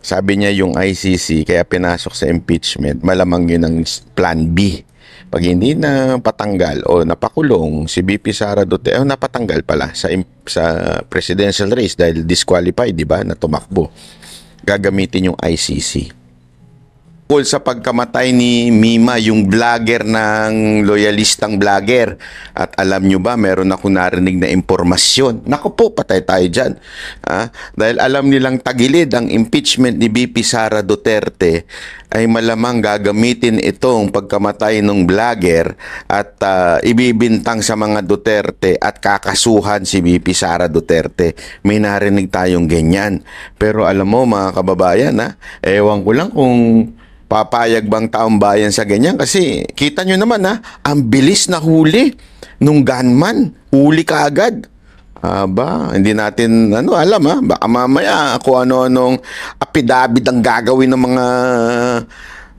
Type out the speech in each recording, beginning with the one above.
Sabi niya yung ICC kaya pinasok sa impeachment, malamang yun ang plan B. Pag hindi na patanggal o napakulong si BP Sara Duterte, napatanggal pala sa presidential race dahil disqualified, di ba, na tumakbo. Gagamitin yung ICC. Sa pagkamatay ni Mima, yung vlogger ng loyalistang vlogger. At alam nyo ba, meron ako narinig na impormasyon. Naku po, patay tayo dyan. Dahil alam nilang tagilid ang impeachment ni BP Sara Duterte, ay malamang gagamitin itong pagkamatay ng vlogger at ibibintang sa mga Duterte at kakasuhan si BP Sara Duterte. May narinig tayong ganyan. Pero alam mo mga kababayan, ewan ko lang kung papayag bang taong bayan sa ganyan kasi kita nyo naman ang bilis na huli nung gunman. Huli ka agad. Hindi natin alam baka mamaya kung ano-anong apidabid ang gagawin ng mga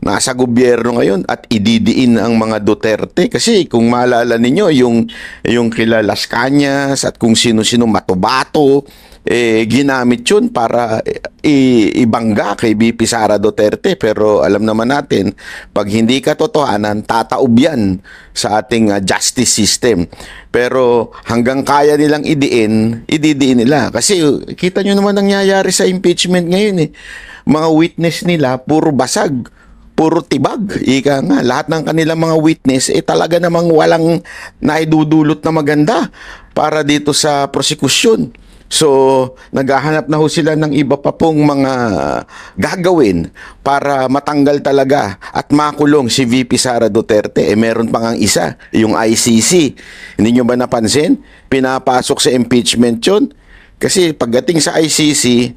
nasa gobyerno ngayon at ididiin ang mga Duterte kasi kung maalala ninyo yung kila Las Cañas at kung sino-sino Matobato ginamit yun para ibangga kay BP Sara Duterte. Pero alam naman natin, pag hindi katotohanan, tataob yan sa ating justice system. Pero hanggang kaya nilang ididiin nila. Kasi kita nyo naman nangyayari sa impeachment ngayon Mga witness nila, puro basag. Puro tibag. Ika nga, lahat ng kanilang mga witness, talaga namang walang naidudulot na maganda para dito sa prosekusyon. So, naghahanap na ho sila ng iba pa pong mga gagawin para matanggal talaga at makulong si VP Sara Duterte. Meron pa ngang isa, yung ICC. Hindi nyo ba napansin? Pinapasok sa impeachment yun. Kasi pagdating sa ICC,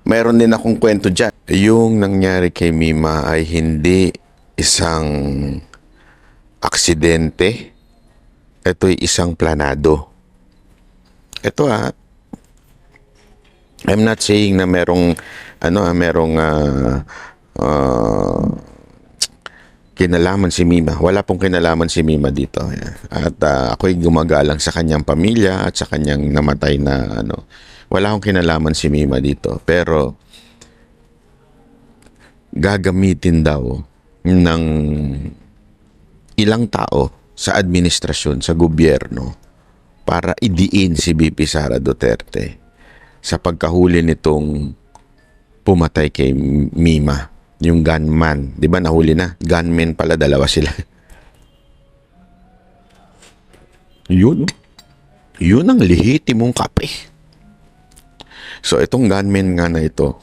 meron din akong kwento dyan. Yung nangyari kay Mima ay hindi isang aksidente. Ito'y isang planado. Ito I'm not saying na merong kinalaman si Mima. Wala pong kinalaman si Mima dito. At ako'y gumagalang sa kanyang pamilya at sa kanyang namatay na Wala akong kinalaman si Mima dito. Pero gagamitin daw ng ilang tao sa administrasyon, sa gobyerno para idiin si BP Sara Duterte sa pagkahuli nitong pumatay kay Mima, yung gunman. Di ba nahuli na? Gunman pala, dalawa sila. Yun ang lehitimong kape. So itong gunman nga na ito,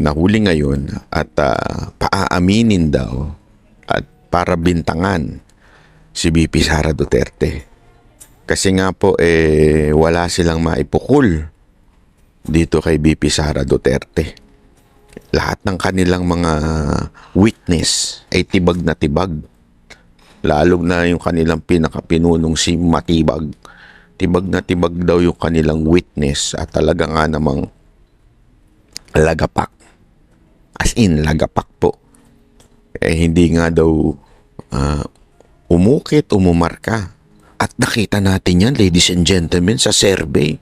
nahuli ngayon at paaaminin daw at para bintangan si BP Sara Duterte. Kasi nga po, wala silang maipukul dito kay BP Sara Duterte. Lahat ng kanilang mga witness ay tibag na tibag. Lalo na yung kanilang pinakapinunong si Matibag. Tibag na tibag daw yung kanilang witness at talaga nga namang lagapak. As in, lagapak po. Hindi nga daw umumarka. At nakita natin yan, ladies and gentlemen, sa survey.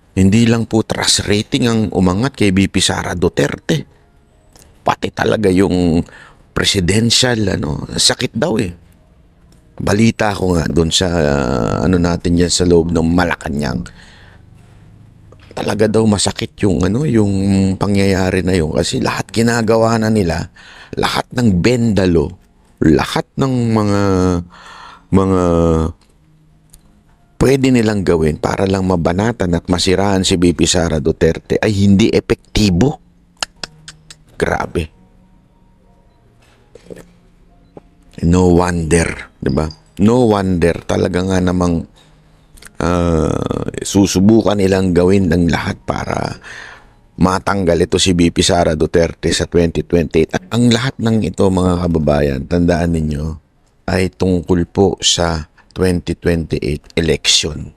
Hindi lang po trust rating ang umangat kay BP Sara Duterte. Pati talaga yung presidential, sakit daw Balita ko nga doon sa, natin yan sa loob ng Malacanang. Talaga daw masakit yung, yung pangyayari na yun. Kasi lahat ginagawa na nila, lahat ng bendalo, lahat ng mga pwede nilang gawin para lang mabanatan at masiraan si BP Sara Duterte ay hindi epektibo. Grabe. No wonder, di ba? No wonder. Talaga nga namang susubukan nilang gawin ng lahat para matanggal ito si BP Sara Duterte sa 2028. Ang lahat ng ito, mga kababayan, tandaan ninyo, ay tungkol po sa 2028 election.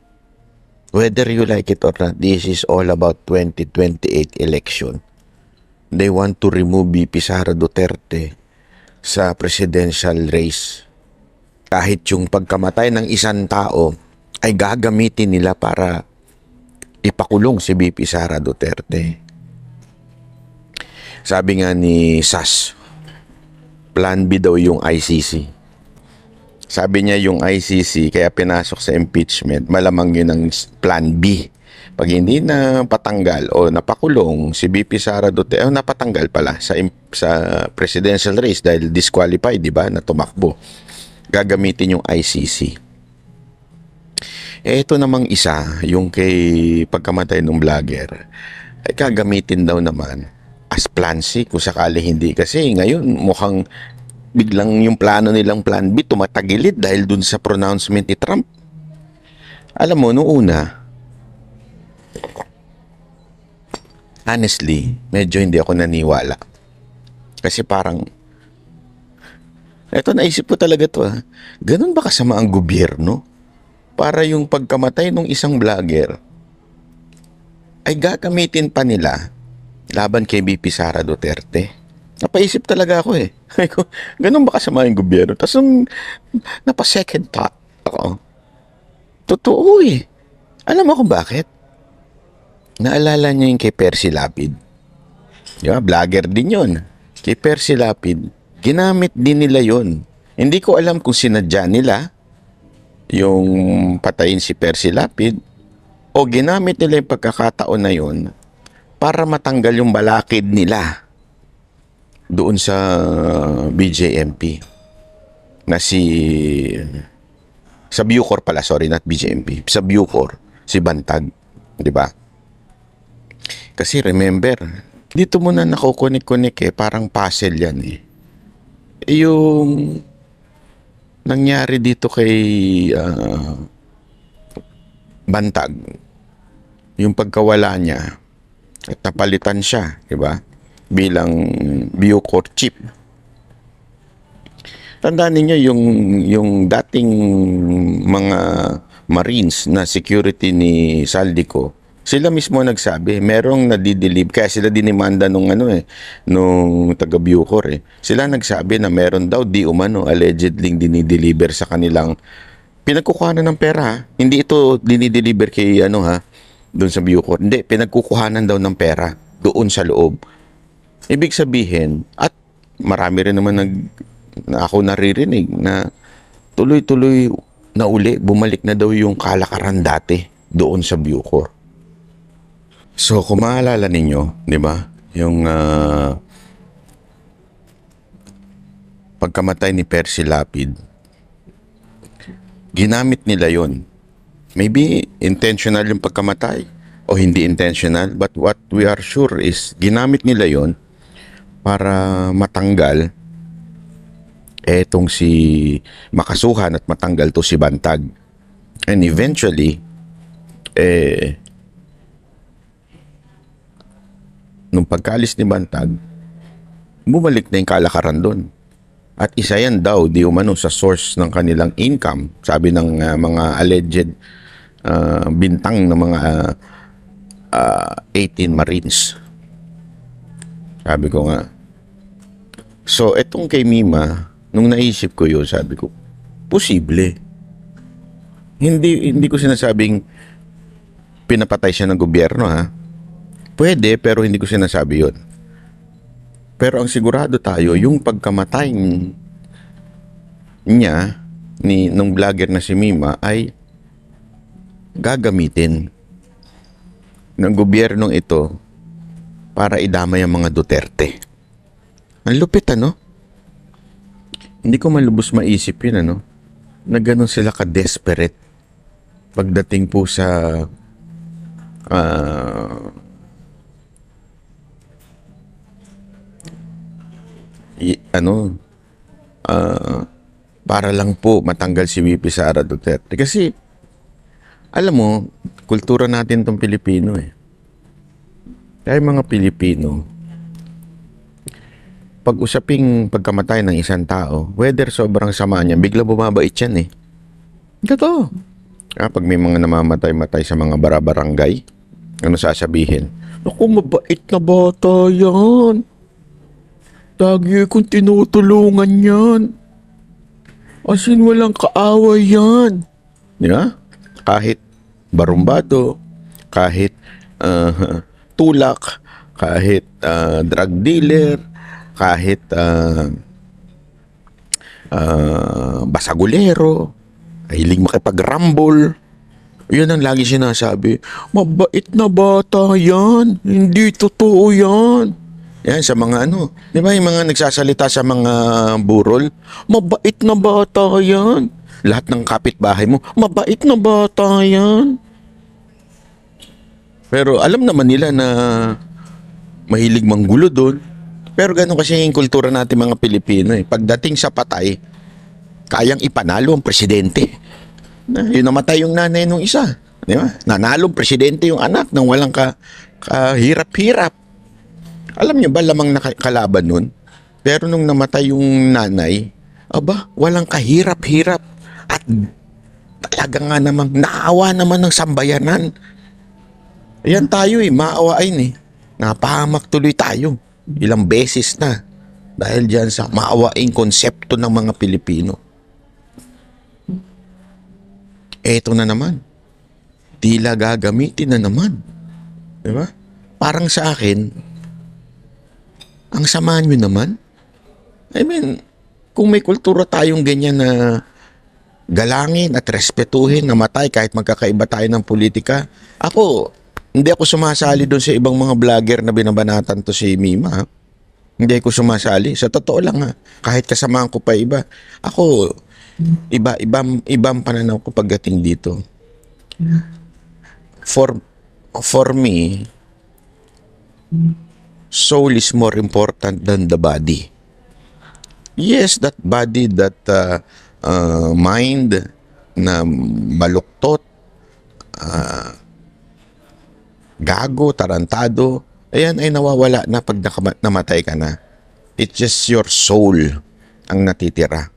Whether you like it or not, this is all about 2028 election. They want to remove BP Sara Duterte sa presidential race. Kahit yung pagkamatay ng isang tao ay gagamitin nila para ipakulong si BP Sara Duterte. Sabi nga ni SAS, Plan B daw yung ICC. Sabi niya yung ICC, kaya pinasok sa impeachment, malamang yun ang Plan B. Pag hindi na patanggal o napakulong si BP Sara Duterte, napatanggal pala sa presidential race dahil disqualified, di ba, na tumakbo. Gagamitin yung ICC. Ito namang isa, yung kay pagkamatay ng vlogger, ay gagamitin daw naman as Plan C kung sakali hindi. Kasi ngayon mukhang biglang yung plano nilang Plan B tumatagilid dahil dun sa pronouncement ni Trump. Alam mo, noong una, honestly, medyo hindi ako naniwala. Kasi parang, eto naisip ko talaga to ha, ganun ba kasama ang gobyerno? Para yung pagkamatay ng isang vlogger, ay gagamitin pa nila laban kay BP Sara Duterte. Napaisip talaga ako eh. Ganun ba kasama yung gobyerno? Tapos napa-second thought ako. Totoo eh. Alam mo kung bakit? Naalala niyo yung kay Percy Lapid. Diba? Vlogger din yun. Kay Percy Lapid, ginamit din nila yun. Hindi ko alam kung sinadya nila yung patayin si Percy Lapid o ginamit nila yung pagkakataon na yun para matanggal yung balakid nila doon sa BJMP na sa Bucor pala, sorry, not BJMP, sa Bucor, si Bantag, di ba? Kasi remember, dito mo na nakukunik-kunik parang puzzle yan yung nangyari dito kay Bantag, yung pagkawala niya at napalitan siya, di ba? Bilang Bucor chief. Tandaan niyo yung dating mga Marines na security ni Saldico, sila mismo nagsabi, merong nadideliver, kaya sila dinimanda nung nung taga Bucor Sila nagsabi na meron daw di umano allegedly dinideliver sa kanilang pinagkukuhanan ng pera. Hindi ito dinideliver kay doon sa Bucor. Hindi, pinagkukuhanan daw ng pera doon sa loob. Ibig sabihin, at marami rin naman na ako naririnig na tuloy-tuloy na uli, bumalik na daw yung kalakaran dati doon sa Bucor. So, kung maalala ninyo, di ba, yung pagkamatay ni Percy Lapid, ginamit nila yon. Maybe intentional yung pagkamatay o hindi intentional, but what we are sure is ginamit nila yon para matanggal etong si makasuhan at matanggal to si Bantag. And eventually, nung pagkalis ni Bantag, bumalik na yung kalakaran doon. At isa yan daw, di umano sa source ng kanilang income, sabi ng mga alleged bintang ng mga 18 Marines. Sabi ko nga. So, etong kay Mima, nung naisip ko yun, sabi ko, posible. Hindi ko sinasabing pinapatay siya ng gobyerno, ha? Pwede, pero hindi ko sinasabi yun. Pero ang sigurado tayo, yung pagkamatay niya, nung vlogger na si Mima, ay gagamitin ng gobyernong ito para idamay ang mga Duterte. Ang lupit, Hindi ko malubos maisip yun, na ganun sila ka-desperate pagdating po sa para lang po matanggal si VP Sara Duterte. Kasi, alam mo, kultura natin tong Pilipino Kaya mga Pilipino, pag usaping pagkamatay ng isang tao, whether sobrang sama niya, bigla bumabait yan Totoo. Pag may mga namamatay-matay sa mga barabarangay, ano sasabihin? Naku, mabait na bata yan. Lagi kong tinutulungan yan. As in, walang kaaway yan. Di ba? Kahit barumbado, kahit tulak, kahit drug dealer, kahit basagulero, hiling makipag-rumble. Yun ang lagi sinasabi. Mabait na bata yan. Hindi totoo yan. Yan, sa mga ano. Di ba yung mga nagsasalita sa mga burol? Mabait na bata yan. Lahat ng kapitbahay mo, mabait na bata yan. Pero alam naman nila na mahilig manggulo doon. Pero ganun kasi yung kultura natin mga Pilipino. Pagdating sa patay, kayang ipanalo ang presidente. Yung namatay yung nanay nung isa. Di ba? Nanalong presidente yung anak nang walang kahirap-hirap. Alam niyo ba lamang kalaban nun? Pero nung namatay yung nanay, aba, walang kahirap-hirap. At talaga nga namang naawa naman ng sambayanan. Ayan tayo maaawain Napahamak tuloy tayo. Ilang beses na. Dahil dyan sa maawaing konsepto ng mga Pilipino. Eto na naman. Tila gagamitin na naman. Diba? Parang sa akin, ang sama nyo naman. I mean, kung may kultura tayong ganyan na galangin at respetuhin, namatay kahit magkakaiba tayo ng politika. Hindi ako sumasali doon sa ibang mga vlogger na binabanatan to si Mima. Hindi ako sumasali. Sa totoo lang kahit kasamahan ko pa iba. Ibang pananaw ko pagdating dito. For me, soul is more important than the body. Yes, that body, that mind na baluktot, gago, tarantado, ayan ay nawawala na pag namatay ka na. It's just your soul ang natitira.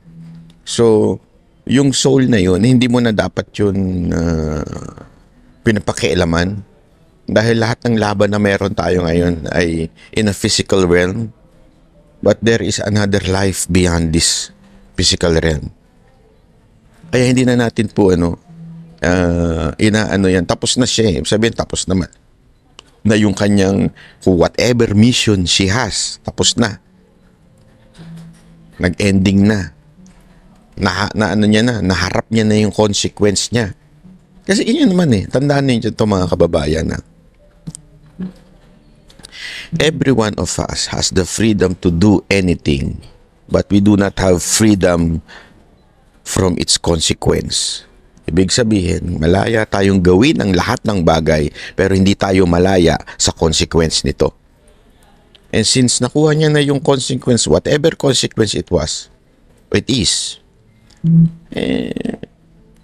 So, yung soul na yun, hindi mo na dapat yun pinapakialaman. Dahil lahat ng laban na meron tayo ngayon ay in a physical realm. But there is another life beyond this physical realm. Kaya hindi na natin po inaano yan. Tapos na siya Sabihin, tapos naman. Na yung kanyang whatever mission she has, tapos na. Nag-ending na. Naharap niya na yung consequence niya. Kasi yun naman tandaan niyo ito mga kababayan every one of us has the freedom to do anything, but we do not have freedom from its consequence. Ibig sabihin, malaya tayong gawin ang lahat ng bagay, pero hindi tayo malaya sa consequence nito. And since nakuha niya na yung consequence, whatever consequence it is,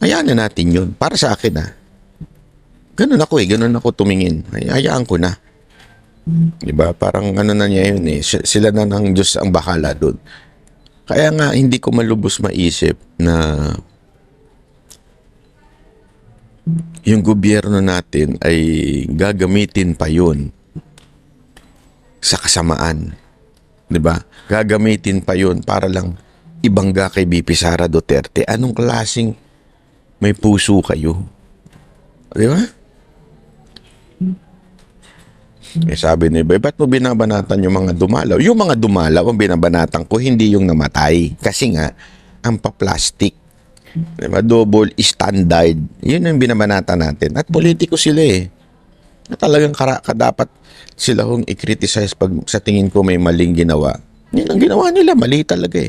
hayaan na natin yun. Para sa akin ganun ako tumingin. Hayaan ko na. Diba? Parang na niya yun Sila na ng Diyos ang bahala doon. Kaya nga, hindi ko malubos maisip na yung gobyerno natin ay gagamitin pa yun sa kasamaan. Diba? Gagamitin pa yun para lang ibangga kay BP Sara Duterte. Anong klaseng may puso kayo? Diba? Sabi ni Iba, ba't mo binabanatan yung mga dumalaw? Yung mga dumalaw ang binabanatan ko, hindi yung namatay. Kasi nga, ang pa-plastic. Diba? Double standard. Yun ang binabanatan natin. At politiko sila Talagang dapat sila hong i-criticize pag sa tingin ko may maling ginawa. Yun ang ginawa nila, mali talaga